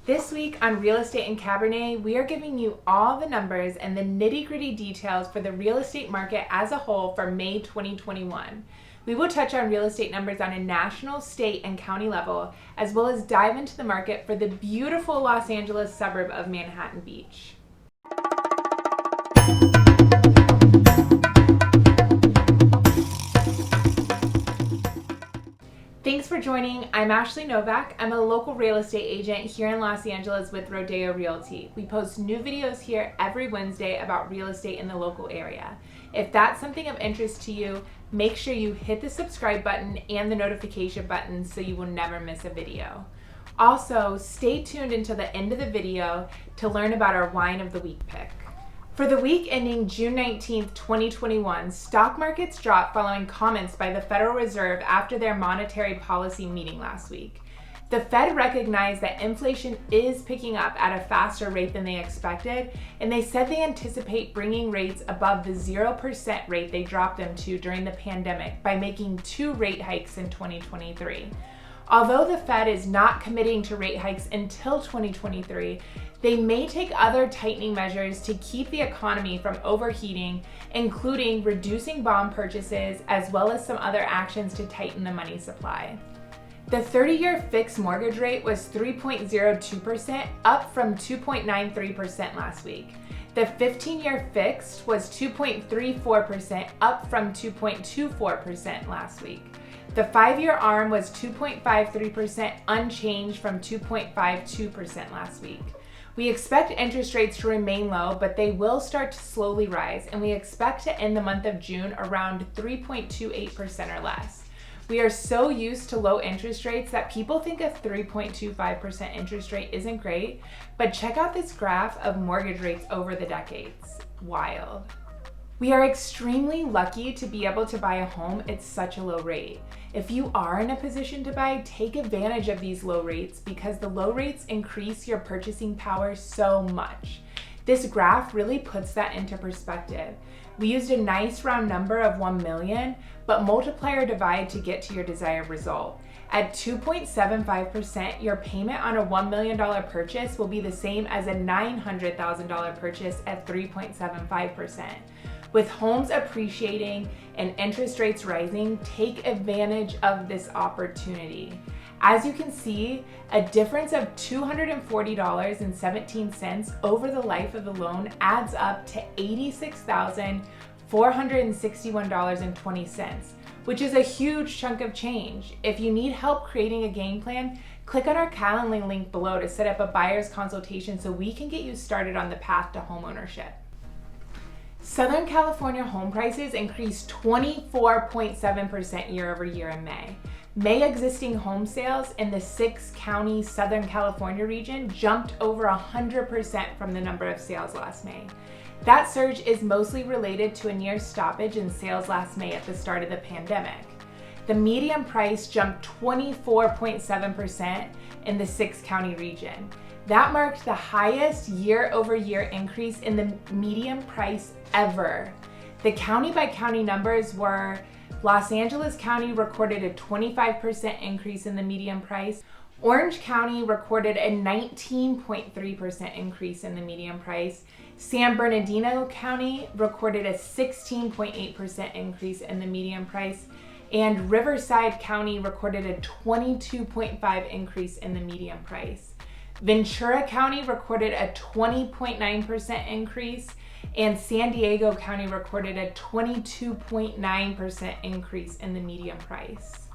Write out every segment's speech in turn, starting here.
This week on Real Estate and Cabernet, we are giving you all the numbers and the nitty-gritty details for the real estate market as a whole for May 2021. We will touch on real estate numbers on a national, state, and county level, as well as dive into the market for the beautiful Los Angeles suburb of Manhattan Beach. Thanks for joining. I'm Ashley Novak. I'm a local real estate agent here in Los Angeles with Rodeo Realty. We post new videos here every Wednesday about real estate in the local area. If that's something of interest to you, make sure you hit the subscribe button and the notification button so you will never miss a video. Also, stay tuned until the end of the video to learn about our Wine of the Week pick. For the week ending June 19th, 2021, stock markets dropped following comments by the Federal Reserve after their monetary policy meeting last week. The Fed recognized that inflation is picking up at a faster rate than they expected, and they said they anticipate bringing rates above the 0% rate they dropped them to during the pandemic by making 2 rate hikes in 2023. Although the Fed is not committing to rate hikes until 2023, they may take other tightening measures to keep the economy from overheating, including reducing bond purchases, as well as some other actions to tighten the money supply. The 30-year fixed mortgage rate was 3.02%, up from 2.93% last week. The 15-year fixed was 2.34%, up from 2.24% last week. The 5-year ARM was 2.53%, unchanged from 2.52% last week. We expect interest rates to remain low, but they will start to slowly rise, and we expect to end the month of June around 3.28% or less. We are so used to low interest rates that people think a 3.25% interest rate isn't great, but check out this graph of mortgage rates over the decades. Wild. We are extremely lucky to be able to buy a home at such a low rate. If you are in a position to buy, take advantage of these low rates because the low rates increase your purchasing power so much. This graph really puts that into perspective. We used a nice round number of 1 million, but multiply or divide to get to your desired result. At 2.75%, your payment on a $1 million purchase will be the same as a $900,000 purchase at 3.75%. With homes appreciating and interest rates rising, take advantage of this opportunity. As you can see, a difference of $240.17 over the life of the loan adds up to $86,461.20, which is a huge chunk of change. If you need help creating a game plan, click on our Calendly link below to set up a buyer's consultation so we can get you started on the path to homeownership. Southern California home prices increased 24.7% year over year in May. May existing home sales in the 6-county Southern California region jumped over 100% from the number of sales last May. That surge is mostly related to a near stoppage in sales last May at the start of the pandemic. The median price jumped 24.7% in the 6-county region. That marked the highest year-over-year increase in the median price ever. The county-by-county numbers were Los Angeles County recorded a 25% increase in the median price. Orange County recorded a 19.3% increase in the median price. San Bernardino County recorded a 16.8% increase in the median price. And Riverside County recorded a 22.5% increase in the median price. Ventura County recorded a 20.9% increase, and San Diego County recorded a 22.9% increase in the median price.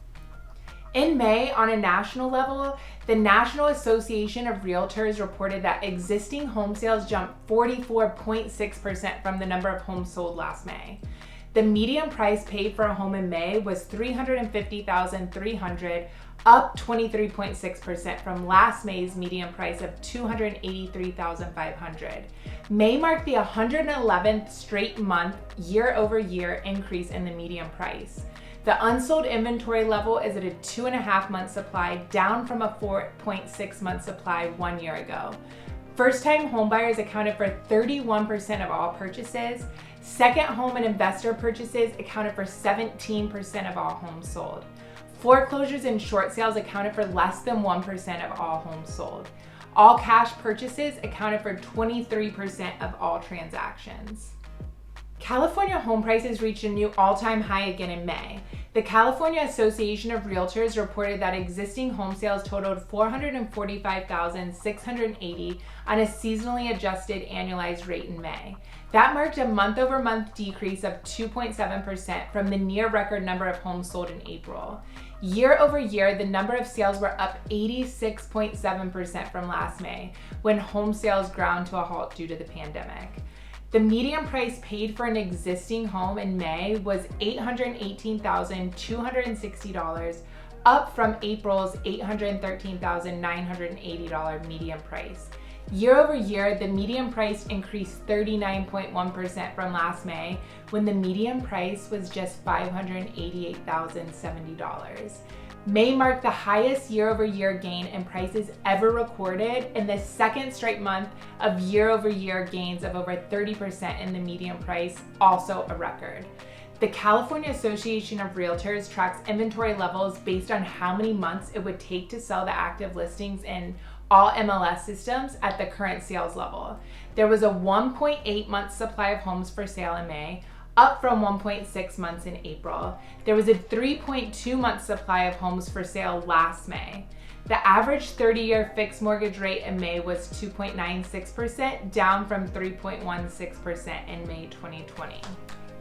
In May, on a national level, the National Association of Realtors reported that existing home sales jumped 44.6% from the number of homes sold last May. The median price paid for a home in May was $350,300, up 23.6% from last May's median price of $283,500. May marked the 111th straight month year-over-year increase in the median price. The unsold inventory level is at a 2.5-month supply, down from a 4.6 month supply 1 year ago. First-time homebuyers accounted for 31% of all purchases. Second home and investor purchases accounted for 17% of all homes sold. Foreclosures and short sales accounted for less than 1% of all homes sold. All cash purchases accounted for 23% of all transactions. California home prices reached a new all-time high again in May. The California Association of Realtors reported that existing home sales totaled 445,680 on a seasonally adjusted annualized rate in May. That marked a month-over-month decrease of 2.7% from the near record number of homes sold in April. Year over year, the number of sales were up 86.7% from last May, when home sales ground to a halt due to the pandemic. The median price paid for an existing home in May was $818,260, up from April's $813,980 median price. Year over year, the median price increased 39.1% from last May, when the median price was just $588,070. May marked the highest year-over-year gain in prices ever recorded, and the second straight month of year-over-year gains of over 30% in the median price, also a record. The California Association of Realtors tracks inventory levels based on how many months it would take to sell the active listings in all MLS systems at the current sales level. There was a 1.8 month supply of homes for sale in May, up from 1.6 months in April. There was a 3.2 month supply of homes for sale last May. The average 30-year fixed mortgage rate in May was 2.96%, down from 3.16% in May 2020.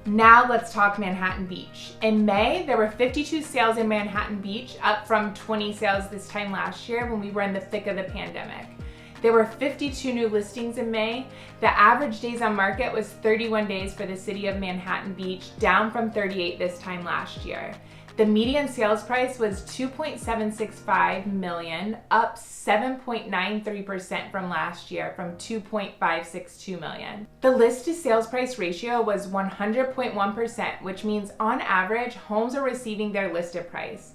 Now let's talk Manhattan Beach. In May, there were 52 sales in Manhattan Beach, up from 20 sales this time last year when we were in the thick of the pandemic. There were 52 new listings in May. The average days on market was 31 days for the city of Manhattan Beach, down from 38 this time last year. The median sales price was $2.765 million, up 7.93% from last year, from $2.562 million. The list to sales price ratio was 100.1%, which means on average, homes are receiving their listed price.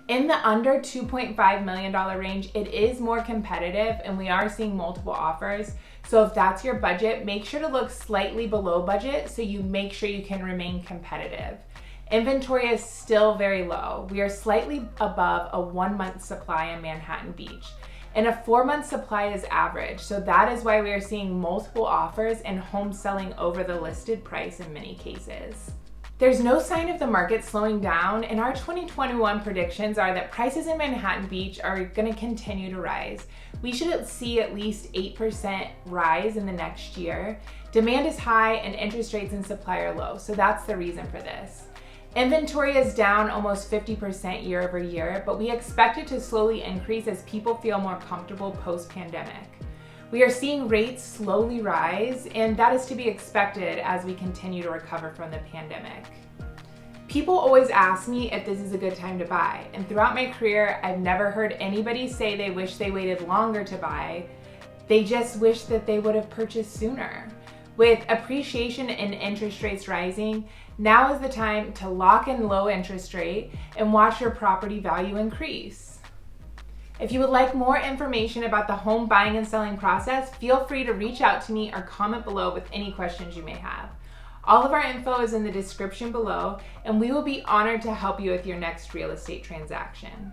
In the under $2.5 million range, it is more competitive and we are seeing multiple offers. So if that's your budget, make sure to look slightly below budget so you make sure you can remain competitive. Inventory is still very low. We are slightly above a 1 month supply in Manhattan Beach, and a 4 month supply is average. So that is why we are seeing multiple offers and homes selling over the listed price in many cases. There's no sign of the market slowing down, and our 2021 predictions are that prices in Manhattan Beach are going to continue to rise. We should see at least 8% rise in the next year. Demand is high and interest rates and supply are low, so that's the reason for this. Inventory is down almost 50% year over year, but we expect it to slowly increase as people feel more comfortable post-pandemic. We are seeing rates slowly rise, and that is to be expected as we continue to recover from the pandemic. People always ask me if this is a good time to buy, and throughout my career, I've never heard anybody say they wish they waited longer to buy. They just wish that they would have purchased sooner. With appreciation and interest rates rising, now is the time to lock in low interest rate and watch your property value increase. If you would like more information about the home buying and selling process, feel free to reach out to me or comment below with any questions you may have. All of our info is in the description below, and we will be honored to help you with your next real estate transaction.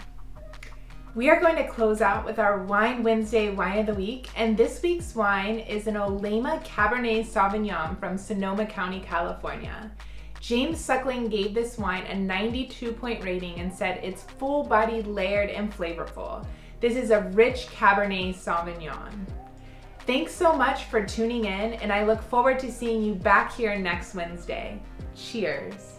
We are going to close out with our Wine Wednesday Wine of the Week, and this week's wine is an Olema Cabernet Sauvignon from Sonoma County, California. James Suckling gave this wine a 92-point rating and said it's full-bodied, layered, and flavorful. This is a rich Cabernet Sauvignon. Thanks so much for tuning in, and I look forward to seeing you back here next Wednesday. Cheers.